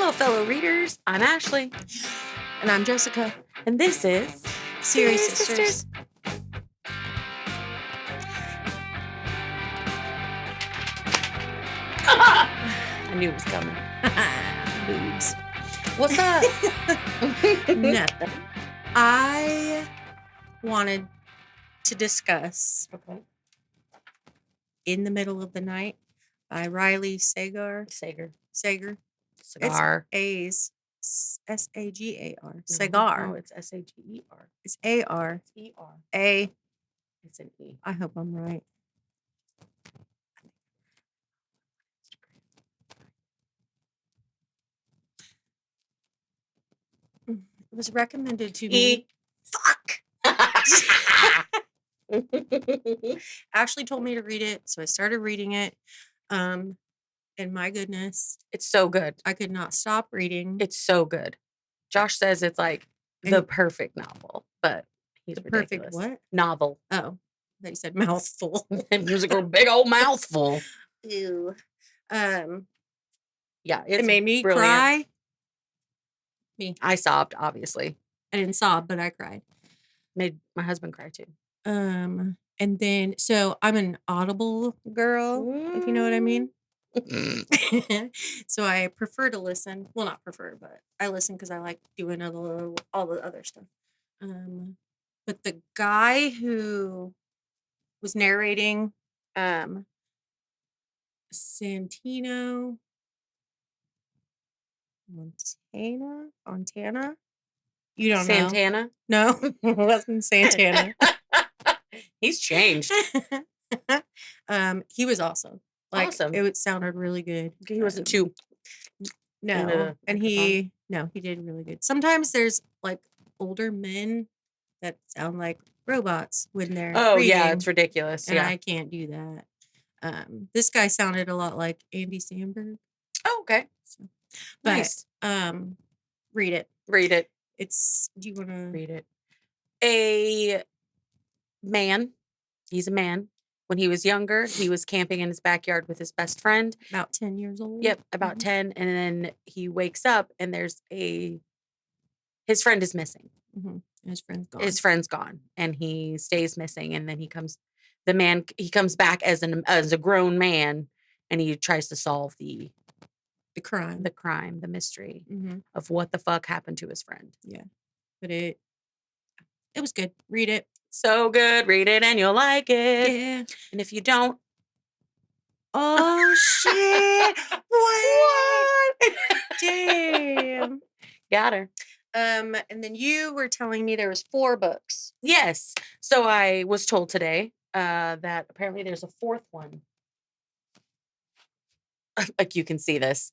Hello, fellow readers. I'm Ashley. And I'm Jessica. And this is Serious Sisters. I knew it was coming. Boobs. What's up? Nothing. I wanted to discuss In the Middle of the Night by Riley Sagar. Sagar. Cigar. It's Sagar. Sagar. No, it's Sager. It's AR. It's ER. A. It's an E. I hope I'm right. It was recommended to me. Fuck. Ashley told me to read it, so I started reading it. And my goodness, It's so good. I could not stop reading. It's so good. Josh says it's like the perfect novel, but he's ridiculous. Perfect what? Novel. Oh, that you said mouthful. And he was like a big old mouthful. Ew. Yeah, it made me brilliant. cry. I sobbed, obviously. I didn't sob, but I cried. Made my husband cry too. And then so I'm an Audible girl, if you know what I mean. So I prefer to listen. Well, not prefer, but I listen because I like doing all the other stuff. But the guy who was narrating, Santino Fontana. You don't know Santana? No, it wasn't Santana. He's changed. He was awesome. Awesome. It sounded really good. He wasn't too. No, and he did really good. Sometimes there's like older men that sound like robots when they're reading, yeah, it's ridiculous. and yeah, I can't do that. This guy sounded a lot like Andy Samberg. Oh, okay. So, but Nice. Read it. Read it. Do you want to read it? A man. He's a man. When he was younger, he was camping in his backyard with his best friend. About 10 years old? Yep, about 10. And then he wakes up and his friend is missing. Mm-hmm. His friend's gone. And he stays missing. And then he comes back as a grown man, and he tries to solve the crime, the mystery of what the fuck happened to his friend. Yeah. But it was good. Read it. So good. Read it and you'll like it. Yeah. And if you don't, oh shit. What? Damn. Got her. And then you were telling me there was 4 books. Yes. So I was told today that apparently there's a 4th one. Like you can see this.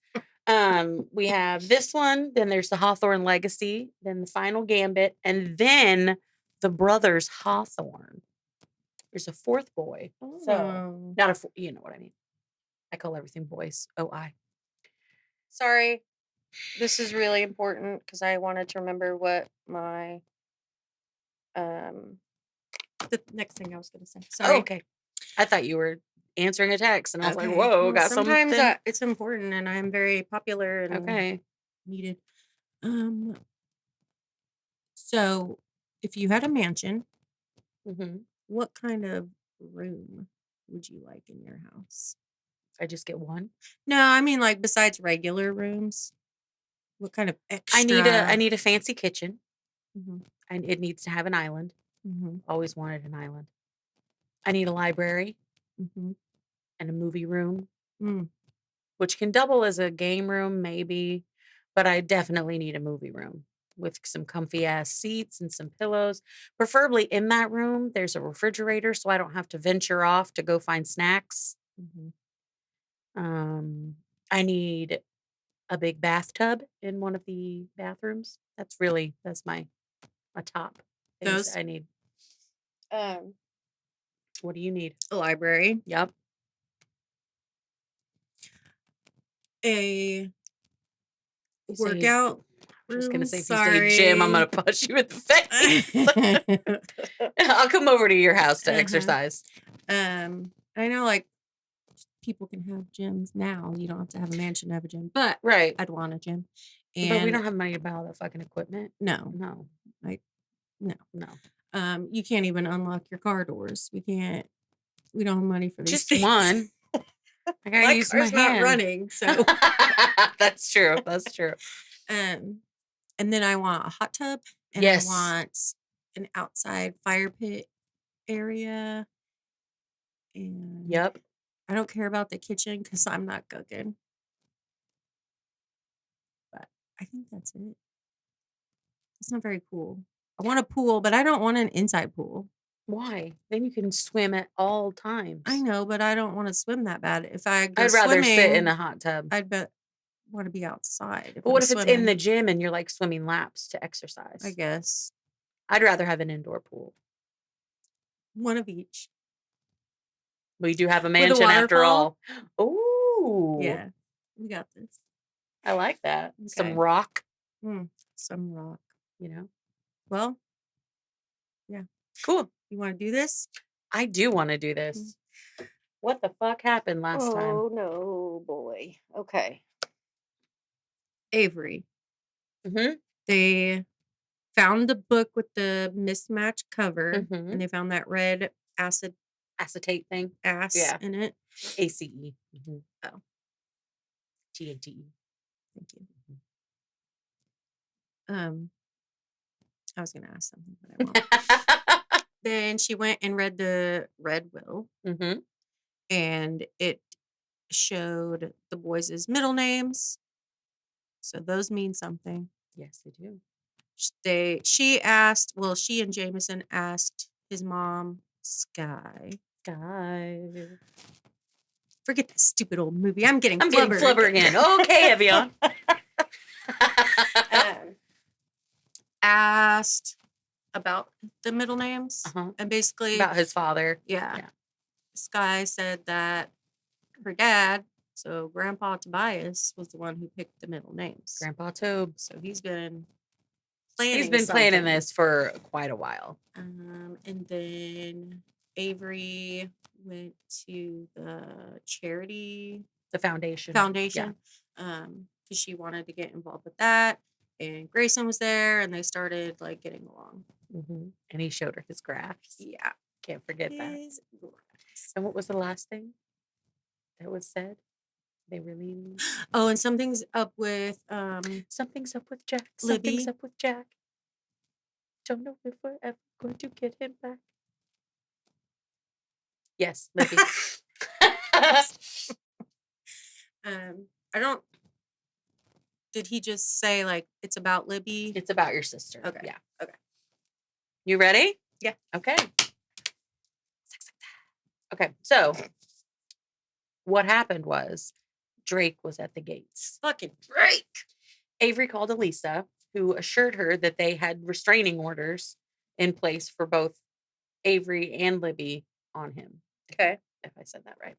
We have this one, then there's the Hawthorne Legacy, then the Final Gambit, and then the Brothers Hawthorne. There's a 4th boy. Oh. So not you know what I mean. I call everything boys. OI. Sorry. This is really important because I wanted to remember what my the next thing I was going to say. Sorry. Oh, okay. I thought you were answering a text, and I was like, "Whoa, well, got sometimes something." It's important, and I'm very popular and needed. So, if you had a mansion, what kind of room would you like in your house? I just get one? No, I mean like besides regular rooms. What kind of extra? I need a fancy kitchen. And it needs to have an island. Always wanted an island. I need a library and a movie room, which can double as a game room maybe, but I definitely need a movie room with some comfy ass seats and some pillows. Preferably in that room, there's a refrigerator so I don't have to venture off to go find snacks. I need a big bathtub in one of the bathrooms. That's my top things Those I need. What do you need? A library. Yep. A workout. I was going to say, if you say gym, I'm going to punch you in the face. I'll come over to your house to exercise. I know, like, people can have gyms now. You don't have to have a mansion to have a gym. But Right. I'd want a gym. But we don't have money to buy all that fucking equipment. No. No. You can't even unlock your car doors. We don't have money for these Just things. one. I gotta use my hand. Not running, so That's true. And then I want a hot tub, and I want an outside fire pit area. And yep. I don't care about the kitchen because I'm not cooking. But I think that's it. It's not very cool. I want a pool, but I don't want an inside pool. Why? Then you can swim at all times. I know, but I don't want to swim that bad. If I go I'd rather swimming, sit in a hot tub. I'd want to be outside. But what if it's in the gym and you're like swimming laps to exercise? I guess. I'd rather have an indoor pool. One of each. We do have a mansion after all. Oh. Yeah. We got this. I like that. Okay. Some rock. Some rock. Well. Yeah. Cool. You want to do this? I do want to do this. What the fuck happened last time? Oh, no, boy. Okay. Avery. Mm-hmm. They found the book with the mismatched cover, and they found that red acetate thing. In it. ACE. Mm-hmm. Oh. TATE. Thank you. I was going to ask something, but I won't. Then she went and read the red will, and it showed the boys' middle names. So those mean something. Yes, they do. She and Jameson asked his mom, Sky. Forget that stupid old movie. I'm getting flubber again. Okay, Evian. Asked about the middle names and basically about his father. Yeah. Sky said that her dad, so Grandpa Tobias, was the one who picked the middle names. Grandpa Tobe. So he's been planning this for quite a while. And then Avery went to the charity, the foundation, because she wanted to get involved with that. And Grayson was there, and they started getting along. And he showed her his graphs. Yeah, can't forget that. And what was the last thing that was said? They really. Oh, and something's up with something's up with Jack. Libby. Something's up with Jack. Don't know if we're ever going to get him back. Yes, Libby. I don't. Did he just say it's about Libby? It's about your sister. Okay. Yeah. Okay. You ready? Yeah. Okay. Okay. So what happened was Drake was at the gates. Fucking Drake. Avery called Elisa, who assured her that they had restraining orders in place for both Avery and Libby on him. Okay. If I said that right.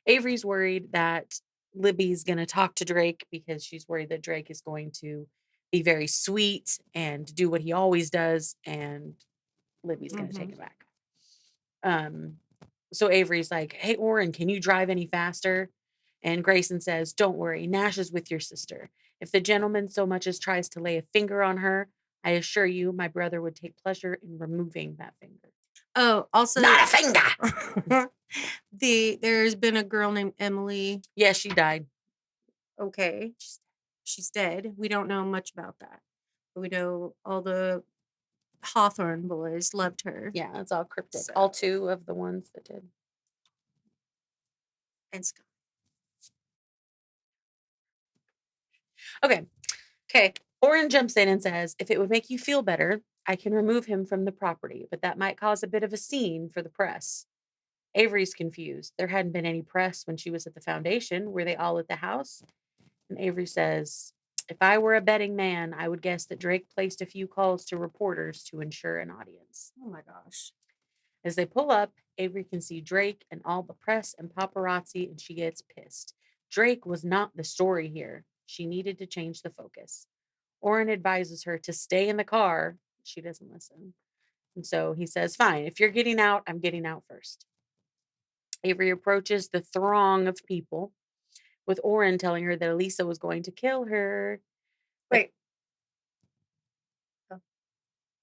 Avery's worried that Libby's going to talk to Drake because she's worried that Drake is going to be very sweet and do what he always does, and Libby's going to take it back. So Avery's like, "Hey, Orrin, can you drive any faster?" And Grayson says, "Don't worry, Nash is with your sister. If the gentleman so much as tries to lay a finger on her, I assure you my brother would take pleasure in removing that finger." Oh, also not a finger. There's been a girl named Emily. Yeah, she died. Okay. She's dead. We don't know much about that. But we know all the Hawthorne boys loved her. Yeah, it's all cryptic. So. All two of the ones that did. And Scott. Okay. Orrin jumps in and says, "If it would make you feel better, I can remove him from the property, but that might cause a bit of a scene for the press." Avery's confused. There hadn't been any press when she was at the foundation. Were they all at the house? And Avery says, "If I were a betting man, I would guess that Drake placed a few calls to reporters to ensure an audience." Oh my gosh. As they pull up, Avery can see Drake and all the press and paparazzi, and she gets pissed. Drake was not the story here. She needed to change the focus. Orrin advises her to stay in the car. She doesn't listen. And so he says, "Fine, if you're getting out, I'm getting out first." Avery approaches the throng of people, with Orrin telling her that Elisa was going to kill her. Wait. Are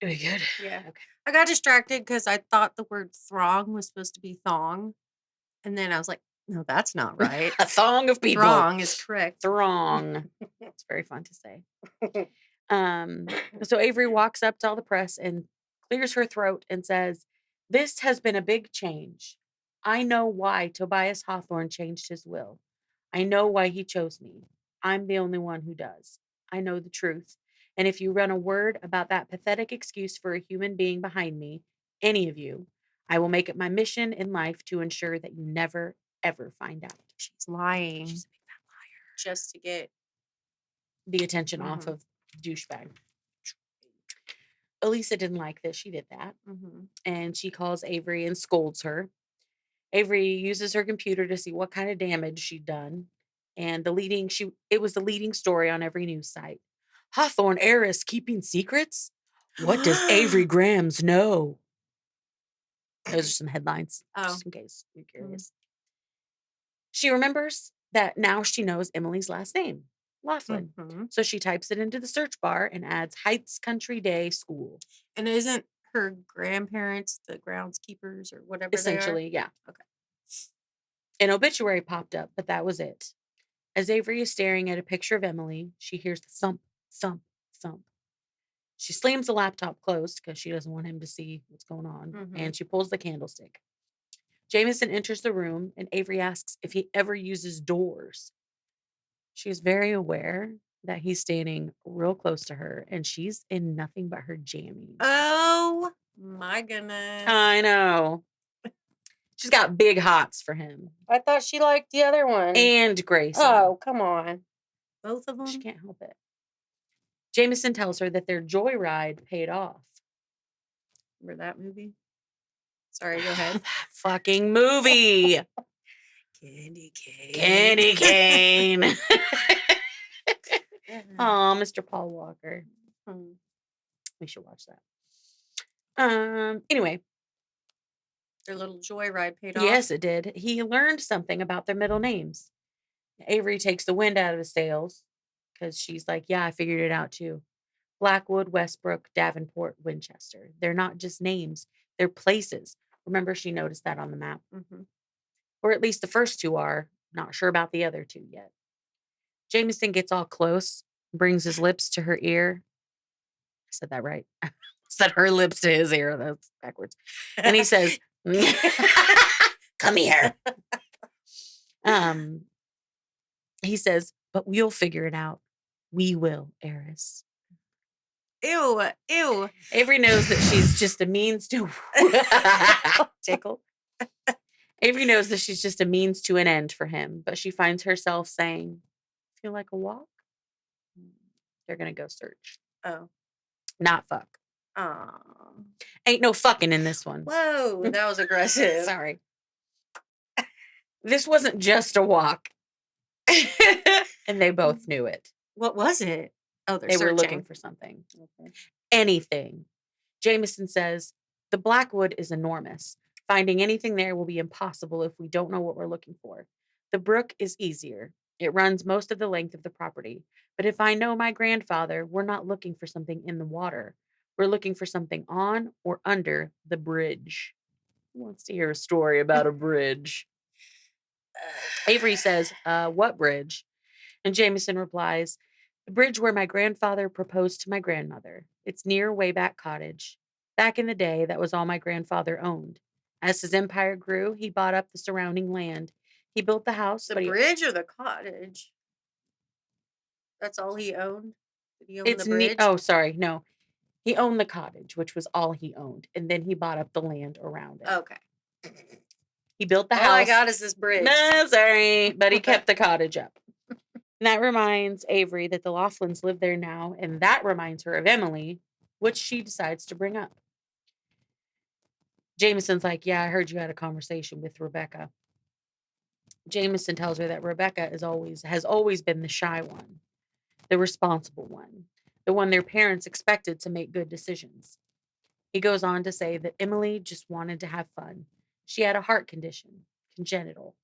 we good? Yeah. Okay. I got distracted because I thought the word throng was supposed to be thong. And then I was like, no, that's not right. A thong of people. Throng is correct. Throng. It's very fun to say. So Avery walks up to all the press and clears her throat and says, "This has been a big change. I know why Tobias Hawthorne changed his will. I know why he chose me. I'm the only one who does. I know the truth. And if you run a word about that pathetic excuse for a human being behind me, any of you, I will make it my mission in life to ensure that you never, ever find out." She's lying. She's a big fat liar. Just to get the attention off of douchebag. Elisa didn't like this. She did that. And she calls Avery and scolds her. Avery uses her computer to see what kind of damage she'd done. And it was the leading story on every news site. Hawthorne heiress keeping secrets? What does Avery Grams know? Those are some headlines, just in case you're curious. She remembers that now she knows Emily's last name, Laughlin. So she types it into the search bar and adds Heights Country Day School. And isn't her grandparents the groundskeepers or whatever Essentially, they are? yeah. Okay. An obituary popped up, but that was it. As Avery is staring at a picture of Emily, she hears the thump, thump, thump. She slams the laptop closed because she doesn't want him to see what's going on, and she pulls the candlestick. Jameson enters the room, and Avery asks if he ever uses doors. She's very aware that he's standing real close to her, and she's in nothing but her jammies. Oh, my goodness. I know. She's got big hots for him. I thought she liked the other one. And Grayson. Oh, come on. Both of them? She can't help it. Jameson tells her that their joyride paid off. Remember that movie? Sorry, go ahead. That fucking movie. Candy cane. Candy cane. Oh, Mr. Paul Walker. We should watch that. Anyway. Their little joyride paid off. Yes, it did. He learned something about their middle names. Avery takes the wind out of his sails because she's like, yeah, I figured it out too. Blackwood, Westbrook, Davenport, Winchester. They're not just names. They're places. Remember, she noticed that on the map. Or at least the first two are. Not sure about the other two yet. Jameson gets all close, brings his lips to her ear. I said that right. Said her lips to his ear. That's backwards. And he says, come here. He says, but we'll figure it out. We will, heiress. Ew, ew. Avery knows that she's just a means to tickle. Avery knows that she's just a means to an end for him, but she finds herself saying, feel like a walk? They're going to go search. Oh. Not fuck. Oh. Ain't no fucking in this one. Whoa, that was aggressive. Sorry. This wasn't just a walk. And they both knew it. What was it? Oh, they were looking for something. Okay. Anything. Jameson says, the Blackwood is enormous. Finding anything there will be impossible if we don't know what we're looking for. The brook is easier. It runs most of the length of the property. But if I know my grandfather, we're not looking for something in the water. We're looking for something on or under the bridge. Who wants to hear a story about a bridge? Avery says, what bridge? And Jameson replies, the bridge where my grandfather proposed to my grandmother. It's near Wayback Cottage. Back in the day, that was all my grandfather owned. As his empire grew, he bought up the surrounding land. He built the house. The bridge or the cottage? That's all he owned? Did he own the bridge? No. He owned the cottage, which was all he owned. And then he bought up the land around it. Okay. He built the house. All I got is this bridge. No, sorry. But he kept the cottage up. And that reminds Avery that the Laughlins live there now. And that reminds her of Emily, which she decides to bring up. Jameson's like, yeah, I heard you had a conversation with Rebecca. Jameson tells her that Rebecca has always been the shy one, the responsible one, the one their parents expected to make good decisions. He goes on to say that Emily just wanted to have fun. She had a heart condition. congenital.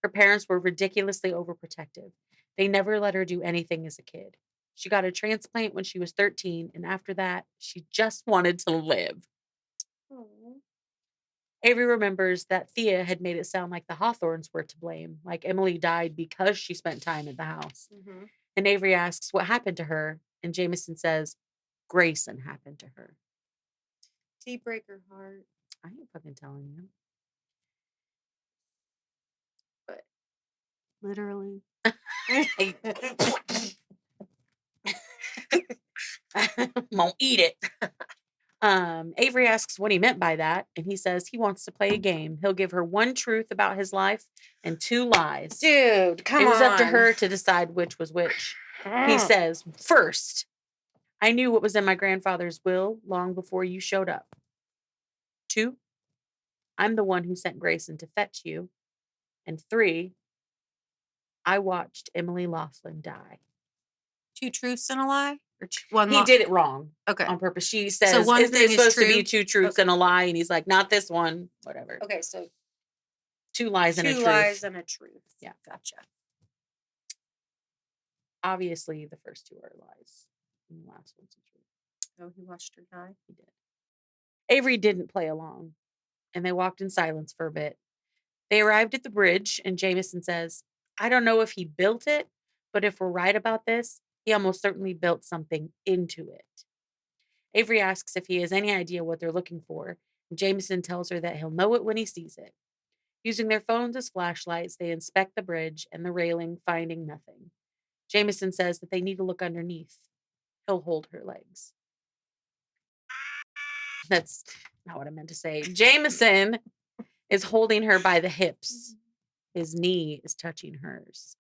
Her parents were ridiculously overprotective. They never let her do anything as a kid. She got a transplant when she was 13, and after that, she just wanted to live. Aww. Avery remembers that Thea had made it sound like the Hawthornes were to blame, like Emily died because she spent time at the house. Mm-hmm. And Avery asks what happened to her, and Jameson says, Grayson happened to her. Did he break her heart? I ain't fucking telling you. But literally. Won't eat it. Avery asks what he meant by that, and he says he wants to play a game. He'll give her one truth about his life and 2 lies. Dude, come on. It was up to her to decide which was which. He says, first, I knew what was in my grandfather's will long before you showed up. 2, I'm the one who sent Grayson to fetch you. And 3, I watched Emily Laughlin die. 2 truths and a lie? Or one he did it wrong. Okay. On purpose. She says, so one thing is supposed true? to be 2 truths and a lie. And he's like, not this one. Whatever. Okay, so 2 lies and a truth. 2 lies and a truth. Yeah. Gotcha. Obviously, the first 2 are lies. And the last one's a truth. Oh, he watched her die? He did. Avery didn't play along. And they walked in silence for a bit. They arrived at the bridge, and Jameson says, I don't know if he built it, but if we're right about this, he almost certainly built something into it. Avery asks if he has any idea what they're looking for, and Jameson tells her that he'll know it when he sees it. Using their phones as flashlights, they inspect the bridge and the railing, finding nothing. Jameson says that they need to look underneath. He'll hold her legs. That's not what I meant to say. Jameson is holding her by the hips. His knee is touching hers.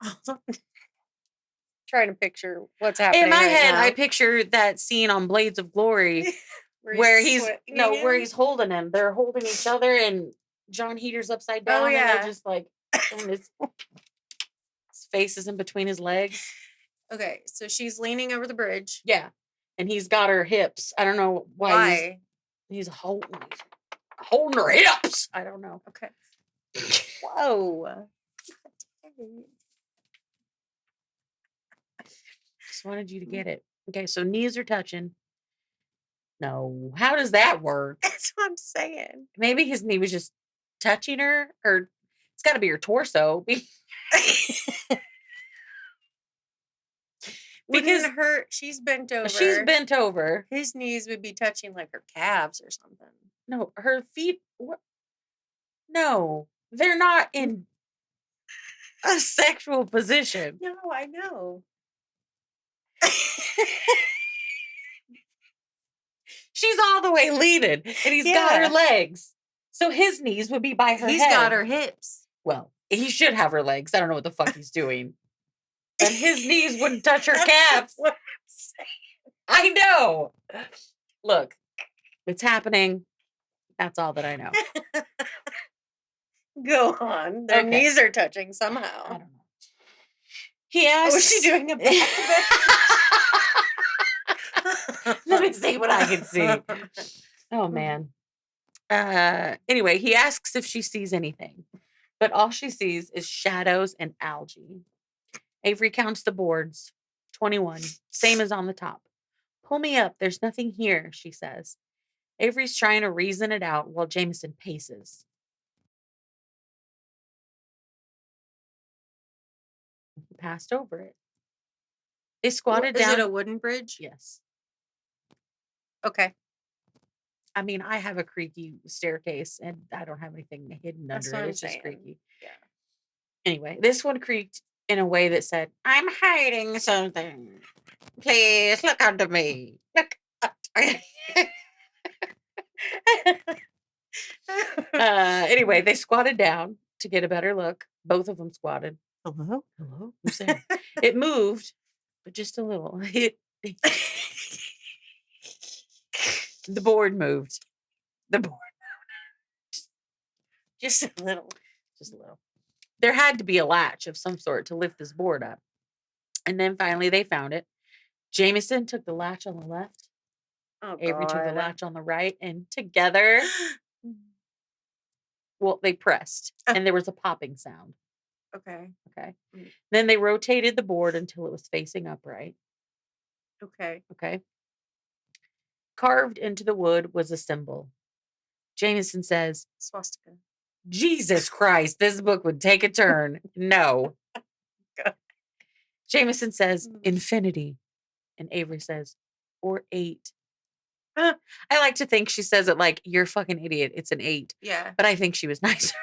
Trying to picture what's happening. In my head, now. I picture that scene on Blades of Glory where he's holding him. They're holding each other, and John Heater's upside down. And they're just like, and his face is in between his legs. Okay, so she's leaning over the bridge. Yeah, and he's got her hips. I don't know why. He's holding her hips. I don't know. Okay. Whoa. Just wanted you to get it. Okay, so knees are touching. No. How does that work? That's what I'm saying. Maybe his knee was just touching her, or it's got to be her torso. Because she's bent over. She's bent over. His knees would be touching like her calves or something. No, her feet. What? No, they're not in a sexual position. No, I know. She's all the way leaning, and he's got her legs. So his knees would be by her head. He's got her hips. Well, he should have her legs. I don't know what the fuck he's doing. And his knees wouldn't touch her calves. What I'm saying. I know. Look, it's happening. That's all that I know. Go on. Their knees are touching somehow. I don't know. He asked. Was she doing a back Let me see what I can see. Oh, man. Anyway, he asks if she sees anything, but all she sees is shadows and algae. Avery counts the boards. 21. Same as on the top. Pull me up. There's nothing here, she says. Avery's trying to reason it out while Jameson paces. He passed over it. They squatted down. Is it a wooden bridge? Yes. Okay. I mean, I have a creaky staircase, and I don't have anything hidden under it. It's just creaky. Yeah. Anyway, this one creaked in a way that said, I'm hiding something. Please look under me. Look. Anyway, they squatted down to get a better look. Both of them squatted. Hello? Hello? Who's there? It moved, but just a little. The board moved. Just a little. Just a little. There had to be a latch of some sort to lift this board up. And then finally they found it. Jameson took the latch on the left. Oh, Avery took the latch on the right. And together, Well, they pressed, and there was a popping sound. Okay. Okay. Then they rotated the board until it was facing upright. Okay. Okay. Carved into the wood was a symbol. Jameson says, swastika. Jesus Christ, this book would take a turn. No. Jameson says, infinity. And Avery says, or 8. I like to think she says it like, you're a fucking idiot. It's an 8. Yeah. But I think she was nicer.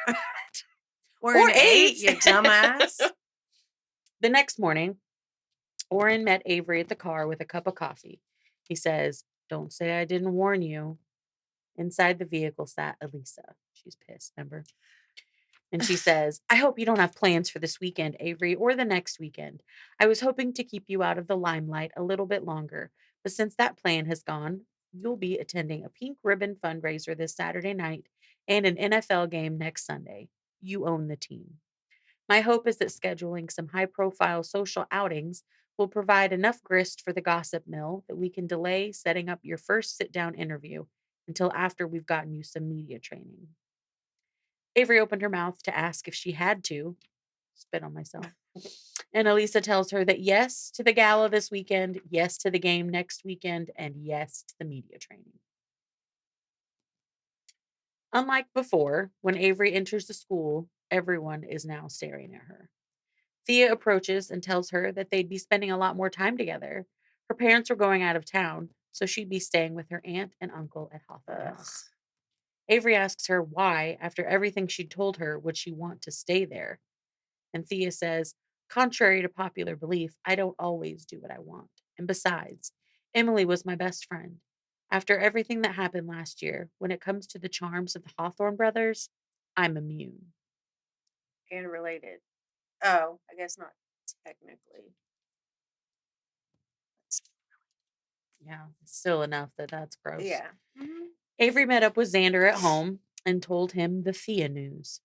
Or an 8, you dumbass. The next morning, Orrin met Avery at the car with a cup of coffee. He says, don't say I didn't warn you. Inside the vehicle sat Elisa. She's pissed, remember? And she says, I hope you don't have plans for this weekend, Avery, or the next weekend. I was hoping to keep you out of the limelight a little bit longer, but since that plan has gone, you'll be attending a pink ribbon fundraiser this Saturday night and an NFL game next Sunday. You own the team. My hope is that scheduling some high-profile social outings will provide enough grist for the gossip mill that we can delay setting up your first sit-down interview until after we've gotten you some media training. Avery opened her mouth to ask if she had to. Spit on myself. And Elisa tells her that yes to the gala this weekend, yes to the game next weekend, and yes to the media training. Unlike before, when Avery enters the school, everyone is now staring at her. Thea approaches and tells her that they'd be spending a lot more time together. Her parents were going out of town, so she'd be staying with her aunt and uncle at Hawthorne House. Avery asks her why, after everything she'd told her, would she want to stay there? And Thea says, contrary to popular belief, I don't always do what I want. And besides, Emily was my best friend. After everything that happened last year, when it comes to the charms of the Hawthorne brothers, I'm immune. And related. Oh, I guess not technically. Yeah, still enough that that's gross. Yeah. Mm-hmm. Avery met up with Xander at home and told him the Thea news.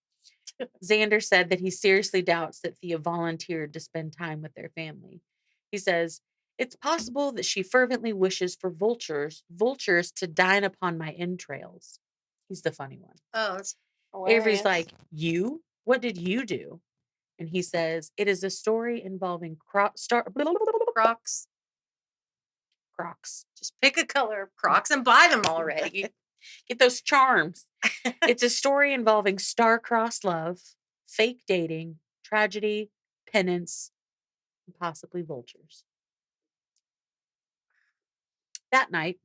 Xander said that he seriously doubts that Thea volunteered to spend time with their family. He says, it's possible that she fervently wishes for vultures to dine upon my entrails. He's the funny one. Oh, it's hilarious. Avery's like, you? What did you do? And he says, it is a story involving Crocs. Just pick a color of Crocs and buy them already. Get those charms. It's a story involving star-crossed love, fake dating, tragedy, penance, and possibly vultures. That night,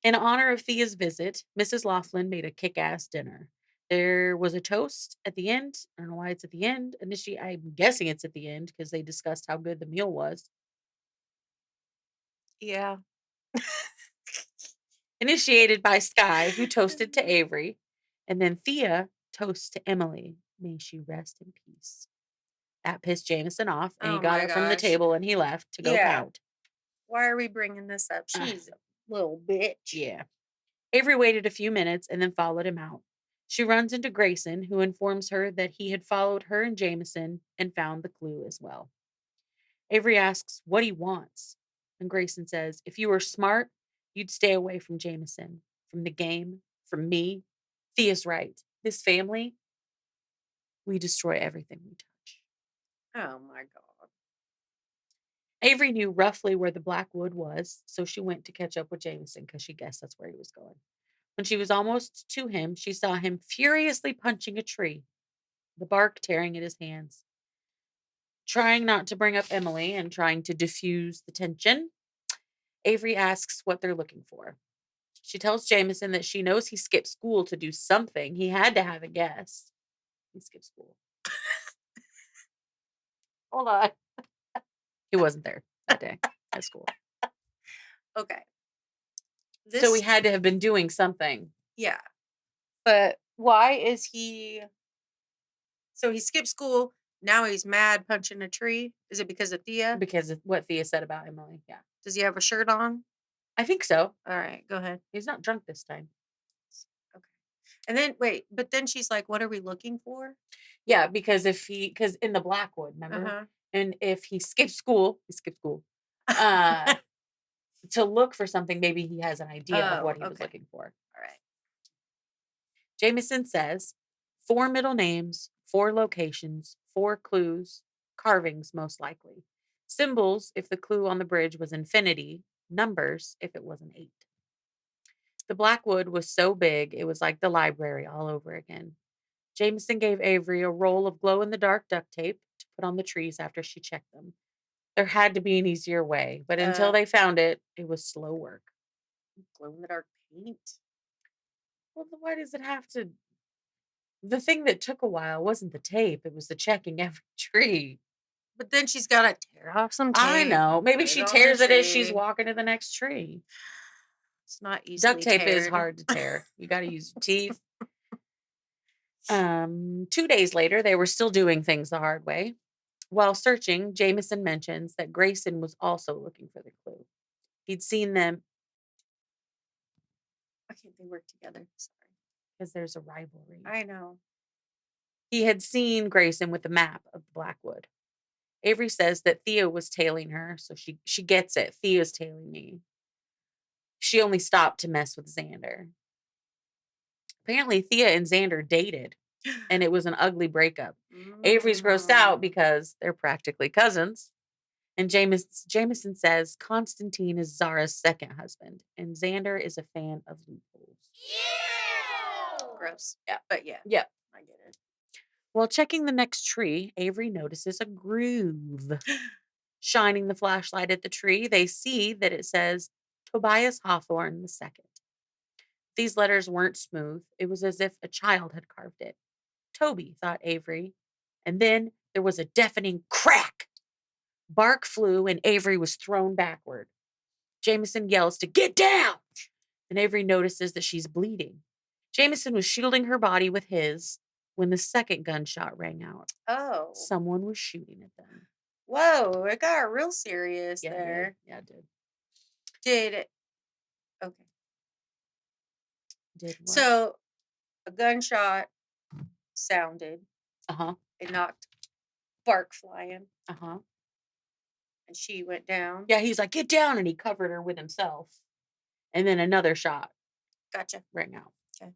in honor of Thea's visit, Mrs. Laughlin made a kick-ass dinner. There was a toast at the end. I don't know why it's at the end. Initially, I'm guessing it's at the end because they discussed how good the meal was. Yeah. Initiated by Skye, who toasted to Avery, and then Thea toasts to Emily. May she rest in peace. That pissed Jameson off, and he got up from the table and he left to go pout. Why are we bringing this up? She's a little bitch. Yeah. Avery waited a few minutes and then followed him out. She runs into Grayson, who informs her that he had followed her and Jameson and found the clue as well. Avery asks what he wants, and Grayson says, if you were smart, you'd stay away from Jameson, from the game, from me. Thea's right. This family, we destroy everything we touch. Oh my God. Avery knew roughly where the Blackwood was, so she went to catch up with Jameson because she guessed that's where he was going. When she was almost to him, she saw him furiously punching a tree, the bark tearing at his hands. Trying not to bring up Emily and trying to diffuse the tension, Avery asks what they're looking for. She tells Jameson that she knows he skipped school to do something. He had to have a guess. He skipped school. Hold on. He wasn't there that day at school. Okay. So he had to have been doing something. Yeah. But why is he... So he skipped school. Now he's mad punching a tree. Is it because of Thea? Because of what Thea said about Emily. Yeah. Does he have a shirt on? I think so. All right. Go ahead. He's not drunk this time. Okay. And then, wait. But then she's like, what are we looking for? Yeah. Because in the Blackwood, remember? Uh-huh. And if he skipped school. To look for something, maybe he has an idea of what he was looking for. All right. Jameson says 4 middle names, 4 locations, 4 clues, carvings most likely. Symbols if the clue on the bridge was infinity, numbers if it was an 8. The Blackwood was so big, it was like the library all over again. Jameson gave Avery a roll of glow-in-the-dark duct tape to put on the trees after she checked them. There had to be an easier way, but until they found it, it was slow work. Glow-in-the-dark paint? Well, then why does it have to... The thing that took a while wasn't the tape, it was the checking every tree. But then she's got to tear off some tape. I know. Maybe put she on the tears it as she's tree. walking to the next tree. It's not easily Duct tape is teared. hard to tear. You got to use your teeth. 2 days later, they were still doing things the hard way. While searching, Jameson mentions that Grayson was also looking for the clue. He'd seen them. Why can't they work together? Sorry. Because there's a rivalry. I know. He had seen Grayson with the map of the Blackwood. Avery says that Thea was tailing her, so she gets it. Thea's tailing me. She only stopped to mess with Xander. Apparently, Thea and Xander dated, and it was an ugly breakup. Avery's grossed out because they're practically cousins. And Jameson says Constantine is Zara's second husband, and Xander is a fan of loopholes. Yeah. Gross. Yeah, but yeah. Yeah. I get it. While checking the next tree, Avery notices a groove. Shining the flashlight at the tree, they see that it says Tobias Hawthorne II. These letters weren't smooth. It was as if a child had carved it. Toby, thought Avery. And then there was a deafening crack. Bark flew and Avery was thrown backward. Jameson yells to get down, and Avery notices that she's bleeding. Jameson was shielding her body with his when the second gunshot rang out. Oh. Someone was shooting at them. Whoa, it got real serious Yeah, there. it did. Did it? Okay. Did what? So, a gunshot sounded. Uh-huh. It knocked bark flying. Uh-huh. And she went down. Yeah, he's like, get down, and he covered her with himself. And then another shot. Gotcha. Right now. Okay.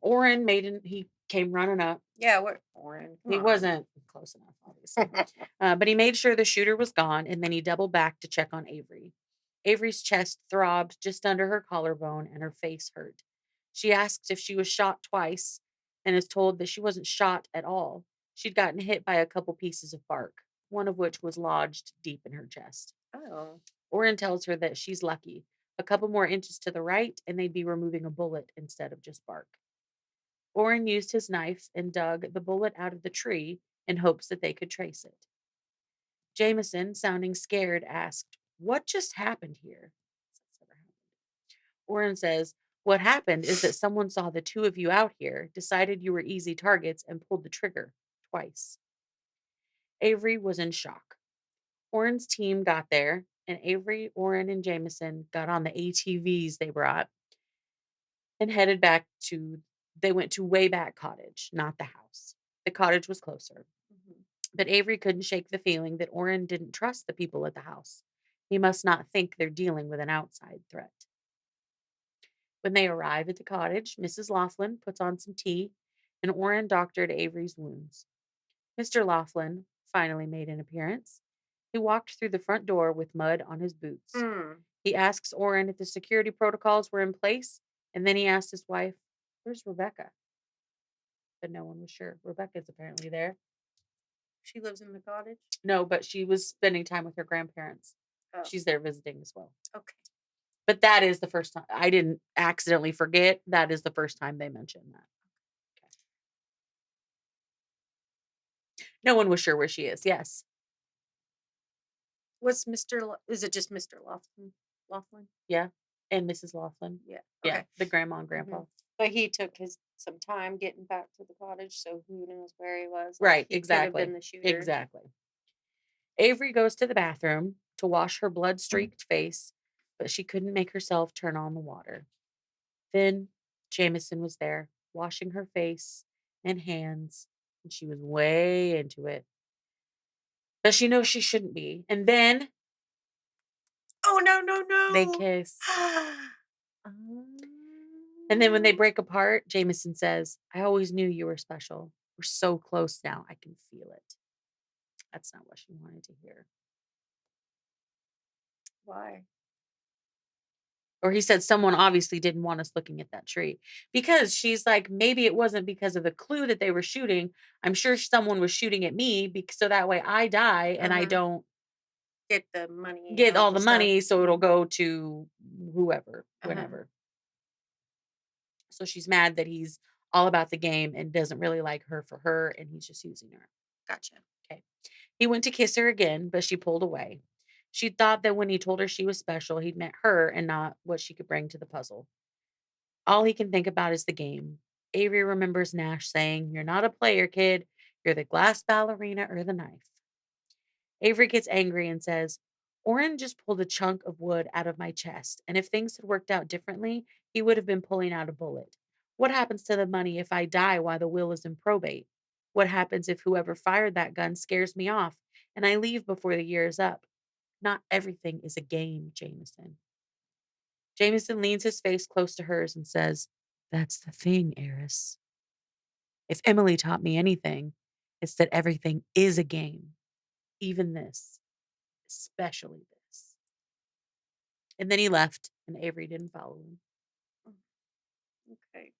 Orrin he came running up. Yeah, what Orrin? He wasn't close enough, obviously. But he made sure the shooter was gone, and then he doubled back to check on Avery. Avery's chest throbbed just under her collarbone, and her face hurt. She asked if she was shot twice, and is told that she wasn't shot at all. She'd gotten hit by a couple pieces of bark, one of which was lodged deep in her chest. Oh. Orrin tells her that she's lucky. A couple more inches to the right, and they'd be removing a bullet instead of just bark. Orrin used his knife and dug the bullet out of the tree in hopes that they could trace it. Jameson, sounding scared, asked, "What just happened here?" Orrin says, "What happened is that someone saw the two of you out here, decided you were easy targets, and pulled the trigger twice." Avery was in shock. Orrin's team got there, and Avery, Orrin, and Jameson got on the ATVs they brought and headed back to, they went to Wayback Cottage, not the house. The cottage was closer. Mm-hmm. But Avery couldn't shake the feeling that Orrin didn't trust the people at the house. He must not think they're dealing with an outside threat. When they arrive at the cottage, Mrs. Laughlin puts on some tea, and Orrin doctored Avery's wounds. Mr. Laughlin finally made an appearance. He walked through the front door with mud on his boots. He asks Orrin if the security protocols were in place, and then he asked his wife, "Where's Rebecca?" But no one was sure. Rebecca's apparently there. She lives in the cottage? No, but she was spending time with her grandparents. Oh. She's there visiting as well. Okay. But that is the first time. I didn't accidentally forget. That is the first time they mentioned that. Okay. No one was sure where she is. Yes. What's is it just Mr. Laughlin? Yeah. And Mrs. Laughlin. Yeah. Okay. Yeah. The grandma and grandpa. Mm-hmm. But he took some time getting back to the cottage, so who knows where he was. Right. He exactly. Could have been the shooter. Exactly. Avery goes to the bathroom to wash her blood-streaked face, but she couldn't make herself turn on the water. Then Jameson was there, washing her face and hands, and she was way into it. But she knows she shouldn't be. And then... Oh, no. They kiss. And then when they break apart, Jameson says, I always knew you were special. We're so close now. I can feel it. That's not what she wanted to hear. Why? Or he said someone obviously didn't want us looking at that tree. Because she's like, maybe it wasn't because of the clue that they were shooting. I'm sure someone was shooting at me so that way I die and I don't get the money. Get all the stuff. money, so it'll go to whoever, whenever. So she's mad that he's all about the game and doesn't really like her for her, and he's just using her. Gotcha. Okay. He went to kiss her again, but she pulled away. She thought that when he told her she was special, he'd meant her and not what she could bring to the puzzle. All he can think about is the game. Avery remembers Nash saying, You're not a player, kid. You're the glass ballerina or the knife. Avery gets angry and says, Oren just pulled a chunk of wood out of my chest, and if things had worked out differently, he would have been pulling out a bullet. What happens to the money if I die while the will is in probate? What happens if whoever fired that gun scares me off and I leave before the year is up? Not everything is a game, Jameson. Jameson leans his face close to hers and says, That's the thing, Eris. If Emily taught me anything, it's that everything is a game. Even this. Especially this. And then he left, and Avery didn't follow him. Okay.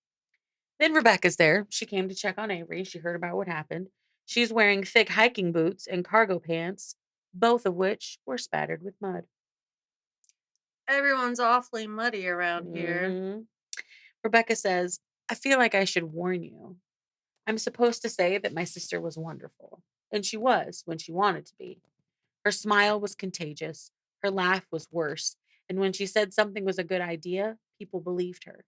Then Rebecca's there. She came to check on Avery. She heard about what happened. She's wearing thick hiking boots and cargo pants, both of which were spattered with mud. Everyone's awfully muddy around here. Rebecca says, I feel like I should warn you. I'm supposed to say that my sister was wonderful. And she was when she wanted to be. Her smile was contagious. Her laugh was worse. And when she said something was a good idea, people believed her.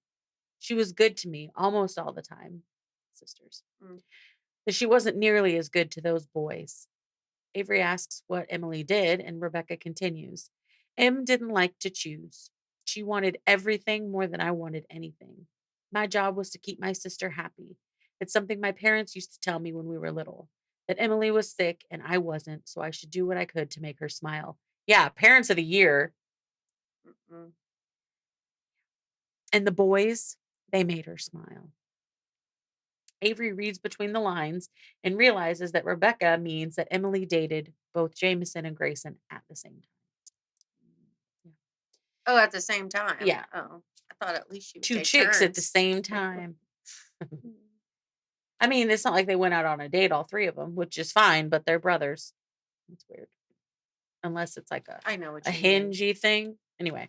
She was good to me almost all the time. Sisters. But she wasn't nearly as good to those boys. Avery asks what Emily did, and Rebecca continues. Em didn't like to choose. She wanted everything more than I wanted anything. My job was to keep my sister happy. It's something my parents used to tell me when we were little, that Emily was sick and I wasn't, so I should do what I could to make her smile. Yeah, Parents of the Year. And the boys, they made her smile. Avery reads between the lines and realizes that Rebecca means that Emily dated both Jameson and Grayson at the same time. Oh, at the same time? Yeah. Oh, I thought at least you would Two take chicks turns. at the same time. I mean, it's not like they went out on a date, all three of them, which is fine, but they're brothers. It's weird. Unless it's like a hingey thing. Anyway.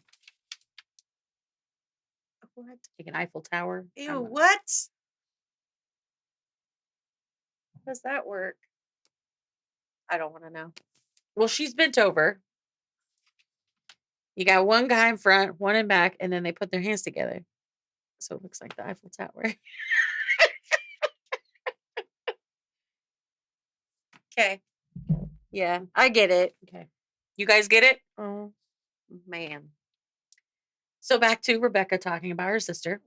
What? Like an Eiffel Tower. Ew, what? How does that work? I don't want to know. Well, she's bent over. You got one guy in front, one in back, and then they put their hands together. So it looks like the Eiffel Tower. Okay. Yeah, I get it. Okay. You guys get it? Oh, man. So back to Rebecca talking about her sister.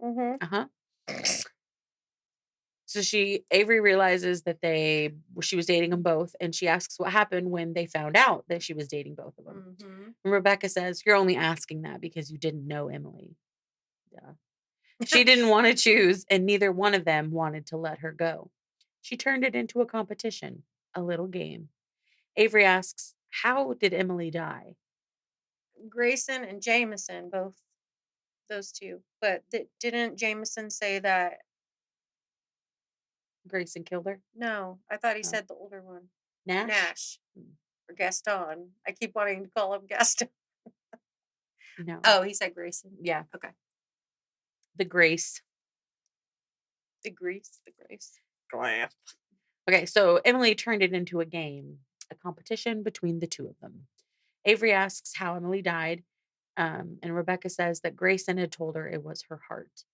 So Avery realizes that she was dating them both, and she asks what happened when they found out that she was dating both of them. And Rebecca says, You're only asking that because you didn't know Emily. Yeah. She didn't want to choose, and neither one of them wanted to let her go. She turned it into a competition, a little game. Avery asks, How did Emily die? Grayson and Jameson, both those two. But didn't Jameson say that Grayson killed her? No, I thought he said the older one. Nash? Or Gaston. I keep wanting to call him Gaston. No. Oh, he said Grayson. Yeah. Okay. The Grace. The Grace. Okay, so Emily turned it into a game, a competition between the two of them. Avery asks how Emily died, and Rebecca says that Grayson had told her it was her heart.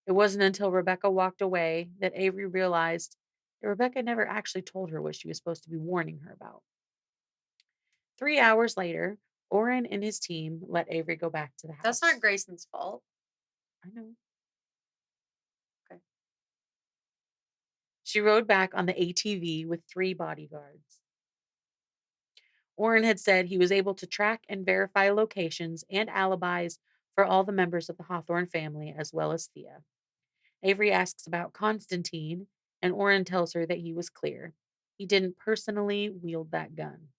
It wasn't until Rebecca walked away that Avery realized that Rebecca never actually told her what she was supposed to be warning her about. 3 hours later, Oren and his team let Avery go back to the house. That's not Grayson's fault. I know. Okay. She rode back on the ATV with 3 bodyguards. Oren had said he was able to track and verify locations and alibis for all the members of the Hawthorne family, as well as Thea. Avery asks about Constantine, and Orrin tells her that he was clear. He didn't personally wield that gun.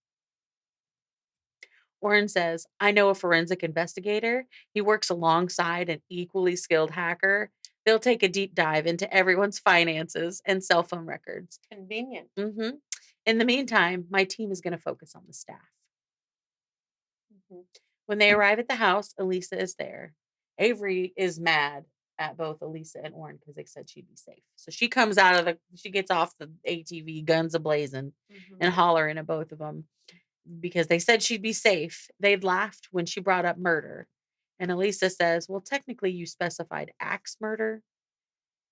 Orrin says, I know a forensic investigator. He works alongside an equally skilled hacker. They'll take a deep dive into everyone's finances and cell phone records. Convenient. In the meantime, my team is going to focus on the staff. When they arrive at the house, Elisa is there. Avery is mad at both Elisa and Orrin because they said she'd be safe. So she comes she gets off the ATV, guns a-blazing, and hollering at both of them because they said she'd be safe. They'd laughed when she brought up murder. And Elisa says, well, technically you specified axe murder.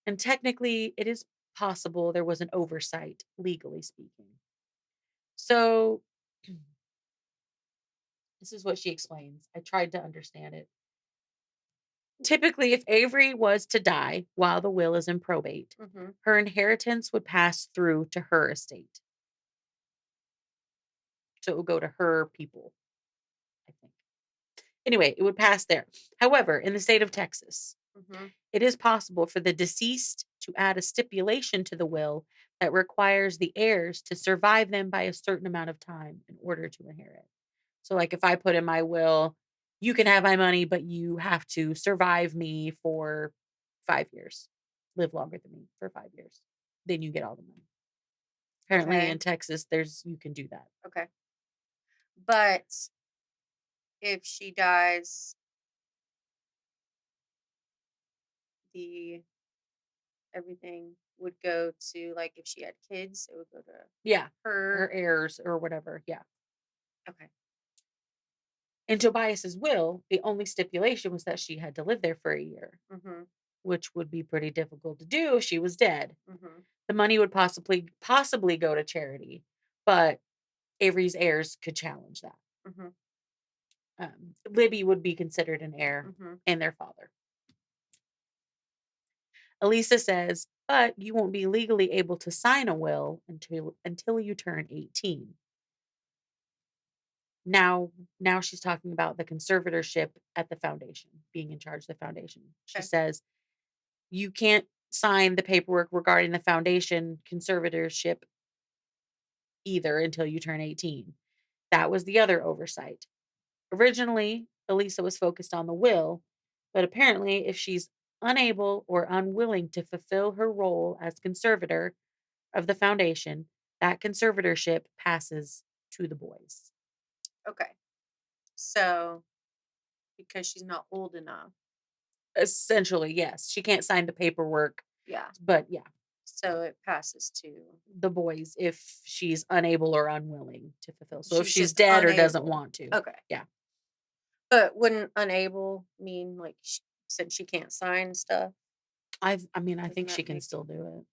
And technically it is possible there was an oversight, legally speaking. So this is what she explains. I tried to understand it. Typically, if Avery was to die while the will is in probate, her inheritance would pass through to her estate. So it would go to her people, I think. Anyway, it would pass there. However, in the state of Texas, it is possible for the deceased to add a stipulation to the will that requires the heirs to survive them by a certain amount of time in order to inherit. So, like if I put in my will, you can have my money, but you have to survive me for 5 years, live longer than me for 5 years. Then you get all the money. Apparently in Texas, you can do that. Okay. But if she dies, everything would go to, like, if she had kids, it would go to her heirs or whatever. Yeah. Okay. In Tobias's will, the only stipulation was that she had to live there for a year, which would be pretty difficult to do if she was dead. The money would possibly go to charity, but Avery's heirs could challenge that. Libby would be considered an heir and their father. Elisa says, but you won't be legally able to sign a will until you turn 18. Now she's talking about the conservatorship at the foundation, being in charge of the foundation. She says, you can't sign the paperwork regarding the foundation conservatorship either until you turn 18. That was the other oversight. Originally, Elisa was focused on the will, but apparently if she's unable or unwilling to fulfill her role as conservator of the foundation, that conservatorship passes to the boys. Okay. So, because she's not old enough. Essentially, yes. She can't sign the paperwork. Yeah. But yeah. So it passes to the boys if she's unable or unwilling to fulfill. So if she's dead or doesn't want to. Okay. Yeah. But wouldn't unable mean like since she can't sign stuff? I think she can still do it.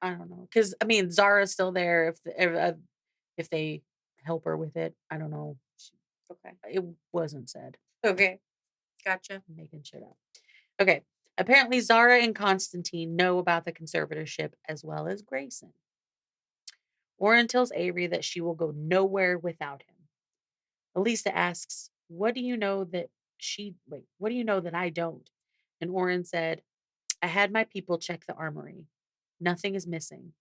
I don't know. Because, Zara's still there if they help her with it. I don't know. Okay. It wasn't said. Okay. Gotcha. I'm making shit up. Okay. Apparently, Zara and Constantine know about the conservatorship as well as Grayson. Orrin tells Avery that she will go nowhere without him. Elisa asks, what do you know that I don't? And Orrin said, I had my people check the armory. Nothing is missing.